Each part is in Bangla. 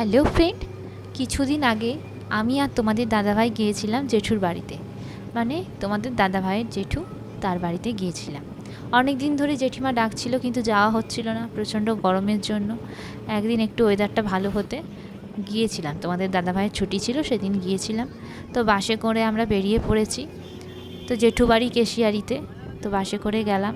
হ্যালো ফ্রেন্ড, কিছুদিন আগে আমি আর তোমাদের দাদাভাই গিয়েছিলাম জেঠুর বাড়িতে। মানে তোমাদের দাদাভাইয়ের জেঠু, তার বাড়িতে গিয়েছিলাম। অনেক দিন ধরে জেঠিমা ডাকছিল, কিন্তু যাওয়া হচ্ছিল না প্রচণ্ড গরমের জন্য। একদিন একটু ওয়েদারটা ভালো হতে গিয়েছিলাম, তোমাদের দাদাভাইয়ের ছুটি ছিল সেদিন গিয়েছিলাম। তো বাসে করে আমরা বেরিয়ে পড়েছি। তো জেঠু বাড়ি কেশিয়ারিতে, তো বাসে করে গেলাম।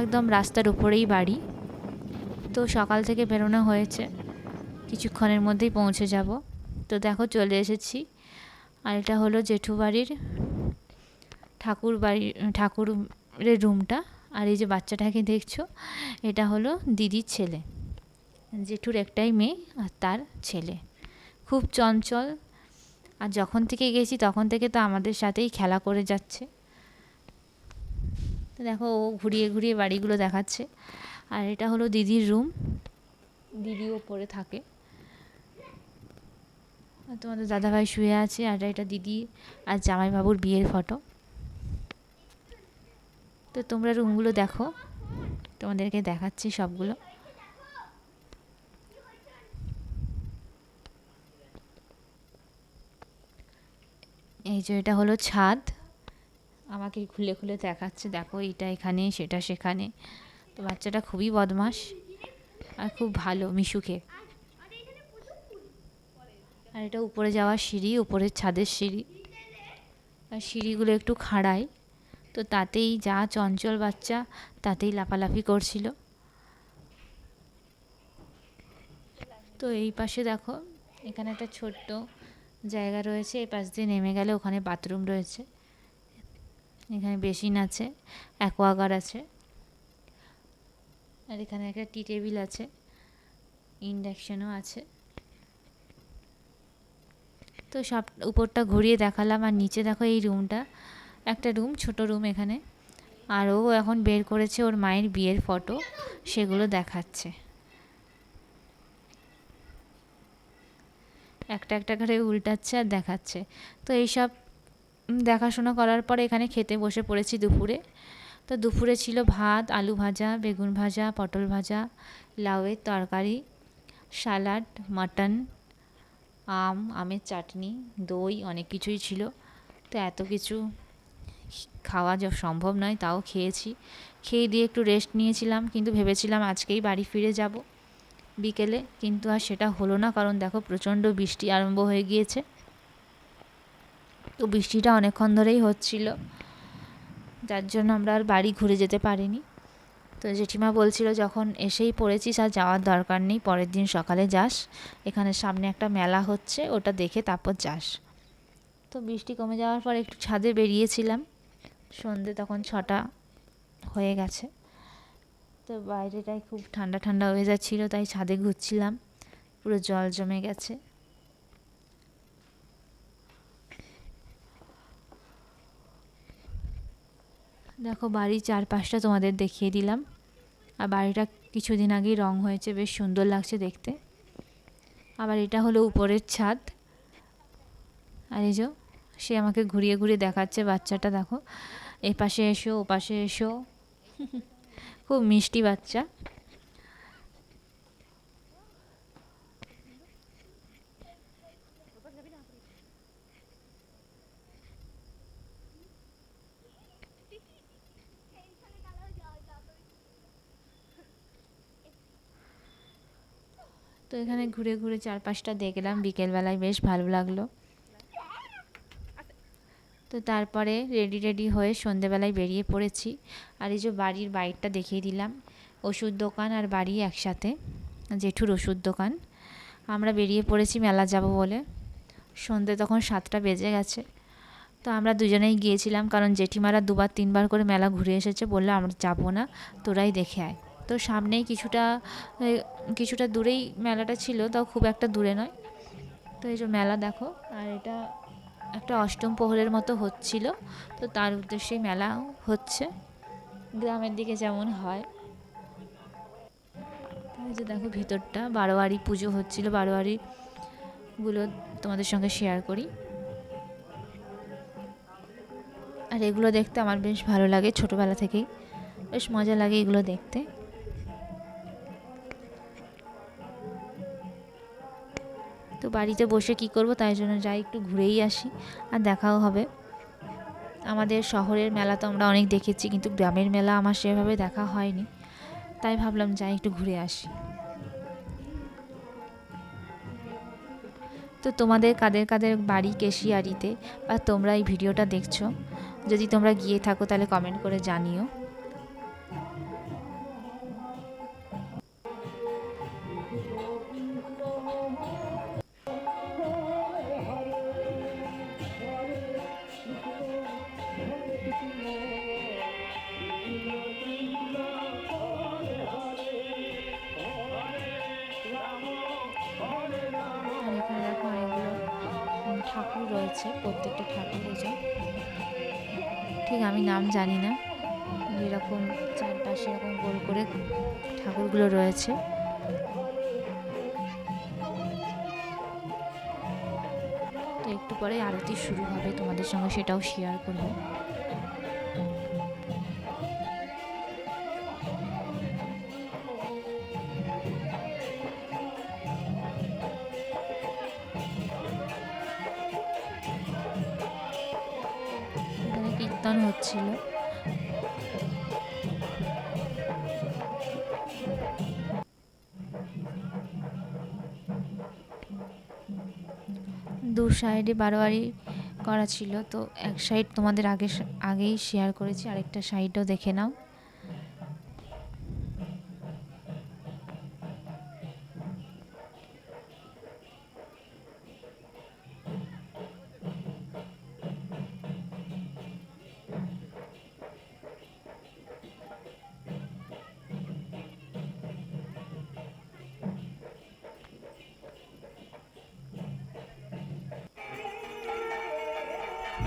একদম রাস্তার উপরেই বাড়ি। তো সকাল থেকে বেরোনো হয়েছে, কিছুক্ষণের মধ্যেই পৌঁছে যাব। তো দেখো চলে এসেছি। আর এটা হলো জেঠু বাড়ির ঠাকুরের রুমটা। আর এই যে বাচ্চাটাকে দেখছো, এটা হলো দিদির ছেলে। জেঠুর একটাই মেয়ে আর তার ছেলে, খুব চঞ্চল। আর যখন থেকে গেছি তখন থেকে তো আমাদের সাথেই খেলা করে যাচ্ছে। তো দেখো ও ঘুরিয়ে ঘুরিয়ে বাড়িগুলো দেখাচ্ছে। আর এটা হলো দিদির রুম, দিদি ওপরে থাকে। তোমাদের দাদাভাই শুয়ে আছে। আর এটা দিদি আর জামাইবাবুর বিয়ের ফটো। তো তোমরা রুমগুলো দেখো, তোমাদেরকে দেখাচ্ছি সবগুলো। এই যে এটা হলো ছাদ, আমাকে খুলে খুলে দেখাচ্ছে, দেখো এটা এখানে সেটা সেখানে। তো বাচ্চাটা খুবই বদমাশ আর খুব ভালো মিশুকে। আর এটা উপরে যাওয়ার সিঁড়ি, উপরের ছাদের সিঁড়ি। আর সিঁড়িগুলো একটু খাড়াই, তো তাতেই যা চঞ্চল বাচ্চা, তাতেই লাফালাফি করছিল। তো এই পাশে দেখো, এখানে একটা ছোট্ট জায়গা রয়েছে, এই পাশ দিয়ে নেমে গেলে ওখানে বাথরুম রয়েছে। এখানে বেসিন আছে, অ্যাকোয়াগার্ড আছে। আর এখানে একটা টি টেবিল আছে, ইন্ডাকশানও আছে। তো সব উপরটা ঘুরিয়ে দেখালাম। আর নিচে দেখো এই রুমটা, একটা রুম, ছোট রুম এখানে। আর ও এখন বের করেছে ওর মায়ের বিয়ের ফটো, সেগুলো দেখাচ্ছে। একটা একটা করে উল্টাচ্ছে আর দেখাচ্ছে। তো এইসব দেখাশোনা করার পরে এখানে খেতে বসে পড়েছি দুপুরে। তো দুপুরে ছিল ভাত, আলু ভাজা, বেগুন ভাজা, পটল ভাজা, লাউয়ের তরকারি, স্যালাড, মাটন, আমের চাটনি, দই, অনেক কিছুই ছিল। তো এত কিছু খাওয়া যা সম্ভব নয়, তাও খেয়েছি। খেয়ে দিয়ে একটু রেস্ট নিয়েছিলাম, কিন্তু ভেবেছিলাম আজকেই বাড়ি ফিরে যাব বিকেলে, কিন্তু আর সেটা হলো না। কারণ দেখো প্রচণ্ড বৃষ্টি আরম্ভ হয়ে গিয়েছে। তো বৃষ্টিটা অনেকক্ষণ ধরেই হচ্ছিল, যার জন্য আমরা আর বাড়ি ঘুরে যেতে পারিনি। তো জেঠিমা বলছিল, যখন এসেই পড়েছিস আর যাওয়ার দরকার নেই, পরের দিন সকালে যাস, এখানে সামনে একটা মেলা হচ্ছে, ওটা দেখে তারপর যাস। তো বৃষ্টি কমে যাওয়ার পর একটু ছাদে বেরিয়েছিলাম। সন্ধে তখন 6টা হয়ে গেছে। তো বাইরেটায় খুব ঠান্ডা ঠান্ডা ওয়েদার ছিল, তাই ছাদে ঘুরছিলাম। পুরো জল জমে গেছে। দেখো বাড়ির চারপাশটা তোমাদের দেখিয়ে দিলাম। আর বাড়িটা কিছুদিন আগেই রং হয়েছে, বেশ সুন্দর লাগছে দেখতে। আবার এটা হলো উপরের ছাদ। আর এই যে সে আমাকে ঘুরিয়ে ঘুরিয়ে দেখাচ্ছে, বাচ্চাটা দেখো, এ পাশে এসো, ও পাশে এসো। খুব মিষ্টি বাচ্চা। তো এখানে ঘুরে ঘুরে চারপাশটা দেখলাম বিকেলবেলায়, বেশ ভালো লাগলো। তো তারপরে রেডি হয়ে সন্ধেবেলায় বেরিয়ে পড়েছি। আর এই যে বাড়ির বাইরটা দেখিয়ে দিলাম, ওষুধ দোকান আর বাড়ি একসাথে, জেঠুর ওষুধ দোকান। আমরা বেরিয়ে পড়েছি মেলা যাব বলে। সন্ধে তখন 7টা বেজে গেছে। তো আমরা দুজনেই গিয়েছিলাম, কারণ জেঠিমারা 2-3বার করে মেলা ঘুরে এসেছে, বললো আমরা যাবো না, তোরাই দেখে আয়। তো সামনেই কিছুটা দূরেই মেলাটা ছিল, তাও খুব একটা দূরে নয়। তো এই যে মেলা দেখো। আর এটা একটা অষ্টম প্রহরের মতো হচ্ছিল, তো তার উদ্দেশ্যেই মেলা হচ্ছে, গ্রামের দিকে যেমন হয়। এই যে দেখো ভিতরটা, বারোয়ারি পুজো হচ্ছিল, বারোয়ারিগুলো তোমাদের সঙ্গে শেয়ার করি। আর এগুলো দেখতে আমার বেশ ভালো লাগে, ছোটোবেলা থেকেই বেশ মজা লাগে এগুলো দেখতে। তো বাড়িতে বসে কি করব, তাই জন্য যাই একটু ঘুরেই আসি, আর দেখাও হবে। আমাদের শহরের মেলা তো আমরা অনেক দেখেছি, কিন্তু গ্রামের মেলা আমার সেভাবে দেখা হয়নি, তাই ভাবলাম যাই একটু ঘুরে আসি। তো তোমাদের কাদের কাদের বাড়ি কেশিয়ারিতে, বা তোমরা এই ভিডিওটা দেখছো, যদি তোমরা গিয়ে থাকো তাহলে কমেন্ট করে জানিও। আর এখানে দেখো অনেকগুলো ঠাকুর রয়েছে, প্রত্যেকটা ঠাকুর রয়েছে, ঠিক আমি নাম জানি না, এরকম চারপাশে এরকম গোল করে ঠাকুরগুলো রয়েছে। তো একটু পরে আরতি শুরু হবে, তোমাদের সঙ্গে সেটাও শেয়ার করব। এখানে কীর্তন হচ্ছিল। দু সাইডে বারোয়ারি করা ছিল, তো এক সাইড তোমাদের আগেই শেয়ার করেছি, আরেকটা সাইডও দেখে নাও।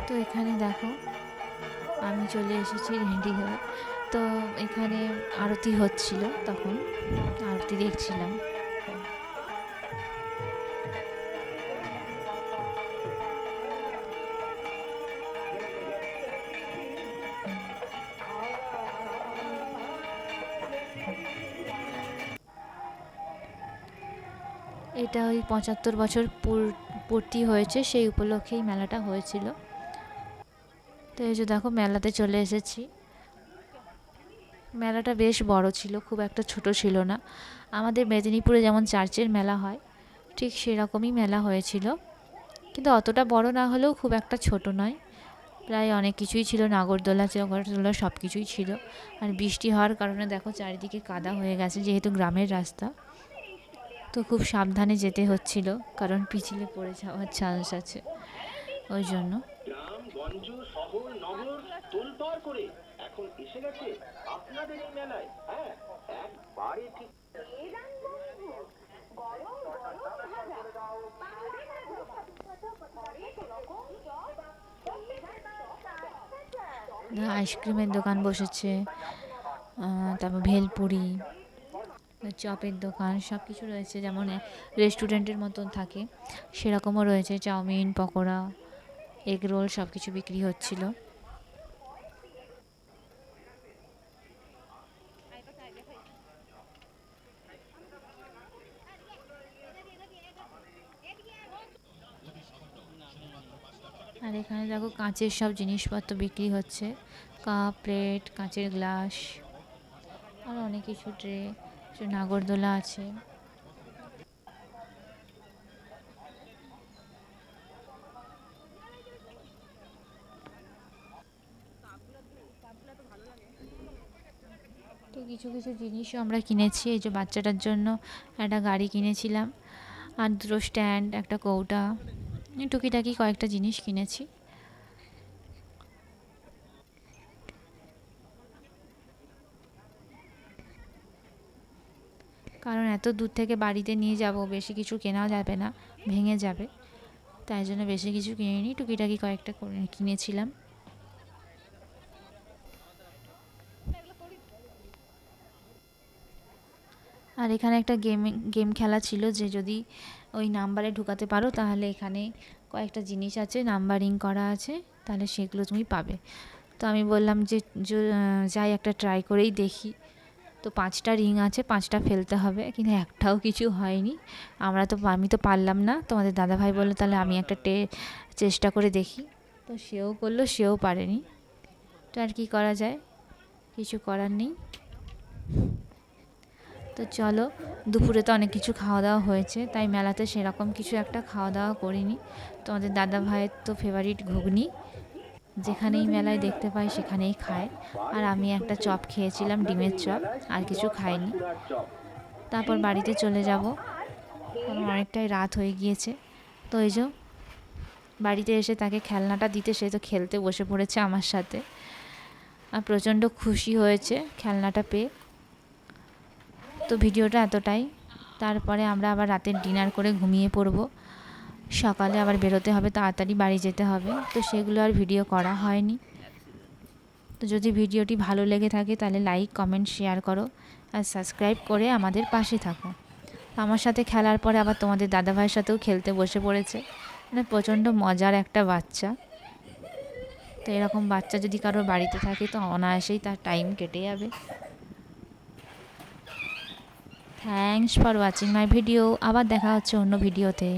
তো এখানে দেখো আমি চলে এসেছি রেডি হয়ে। তো এখানে আরতি হচ্ছিল, তখন আরতি দেখছিলাম। এটা ওই 75 বছর পূর্তি হয়েছে, সেই উপলক্ষেই মেলাটা হয়েছিল। তো এই যে দেখো মেলাতে চলে এসেছি। মেলাটা বেশ বড় ছিল, খুব একটা ছোট ছিল না। আমাদের মেদিনীপুরে যেমন চার্চের মেলা হয়, ঠিক সেরকমই মেলা হয়েছিল, কিন্তু অতটা বড় না হলেও খুব একটা ছোট নয়। প্রায় অনেক কিছুই ছিল, নাগরদোলা চগরদোলা সব কিছুই ছিল। আর বৃষ্টি হওয়ার কারণে দেখো চারিদিকে কাদা হয়ে গেছে, যেহেতু গ্রামের রাস্তা, তো খুব সাবধানে যেতে হচ্ছিল, কারণ পিছলে পড়ে যাওয়ার চান্স আছে, ওই জন্য। গ্রামগঞ্জ শহর নগর তোলপাড় করে এখন এসে গেছে আপনাদের এই মেলায়। হ্যাঁ, একবারে ঠিক। আইসক্রিমের দোকান বসেছে, তারপর ভেলপুরি, চপের দোকান, সব কিছু রয়েছে, যেমন রেস্টুরেন্টের মতন থাকে সেরকমও রয়েছে। চাউমিন, পকোড়া, এগ রোল সব কিছু বিক্রি হচ্ছিল। আর এখানে দেখো কাঁচের সব জিনিসপত্র বিক্রি হচ্ছে, কাপ, প্লেট, কাঁচের গ্লাস, আর অনেক কিছু, ট্রে, নাগরদোলা আছে। তো কিছু কিছু জিনিসও আমরা কিনেছি। এই যে বাচ্চাটার জন্য একটা গাড়ি কিনেছিলাম, আর দুটো স্ট্যান্ড, একটা কৌটা, টুকিটাকি কয়েকটা জিনিস কিনেছি। কারণ এত দূর থেকে বাড়িতে নিয়ে যাব, বেশি কিছু কেনাও যাবে না, ভেঙে যাবে, তাই জন্য বেশি কিছু কিনিনি, টুকিটাকি কয়েকটা কিনেছিলাম। আর এখানে একটা গেম খেলা ছিল, যে যদি ওই নাম্বারে ঢুকাতে পারো তাহলে এখানে কয়েকটা জিনিস আছে, নাম্বারিং করা আছে, তাহলে সেগুলো তুমি পাবে। তো আমি বললাম যে যাই একটা ট্রাই করেই দেখি, তো 5টা রিং আছে, 5টা ফেলতে হবে, কিন্তু একটাও কিছু হয়নি। আমি তো পারলাম না, তোমাদের দাদাভাই বললো তাহলে আমি একটা চেষ্টা করে দেখি। তো সেও করলো, সেও পারেনি। তো আর কি করা যায়, কিছু করার নেই। তো চলো, দুপুরে তো অনেক কিছু খাওয়া দাওয়া হয়েছে, তাই মেলাতে সেরকম কিছু একটা খাওয়া দাওয়া করিনি। তোমাদের দাদা ভাইয়ের তো ফেভারিট ঘুগনি, যেখানেই মেলায় দেখতে পাই সেখানেই খায়। আর আমি একটা চপ খেয়েছিলাম, ডিমের চপ, আর কিছু খাইনি। তারপর বাড়িতে চলে যাব, কারণ অনেকটাই রাত হয়ে গিয়েছে। তো এই যে বাড়িতে এসে তাকে খেলনাটা দিতে, সে তো খেলতে বসে পড়েছে আমার সাথে, আর প্রচণ্ড খুশি হয়েছে খেলনাটা পেয়ে। তো ভিডিওটা এতটাই। তারপরে আমরা আবার রাতের ডিনার করে ঘুমিয়ে পড়ব। সকালে আবার বেরোতে হবে, তাড়াতাড়ি বাড়ি যেতে হবে, তো সেগুলো আর ভিডিও করা হয়নি। তো যদি ভিডিওটি ভালো লেগে থাকে তাহলে লাইক, কমেন্ট, শেয়ার করো, আর সাবস্ক্রাইব করে আমাদের পাশে থাকো। আমার সাথে খেলার পরে আবার তোমাদের দাদাভাইয়ের সাথেও খেলতে বসে পড়েছে। মানে প্রচণ্ড মজার একটা বাচ্চা। তো এরকম বাচ্চা যদি কারোর বাড়িতে থাকে তো অনায়াসেই তার টাইম কেটে যাবে। Thanks for watching my video. আবার দেখা হচ্ছে অন্য ভিডিওতে।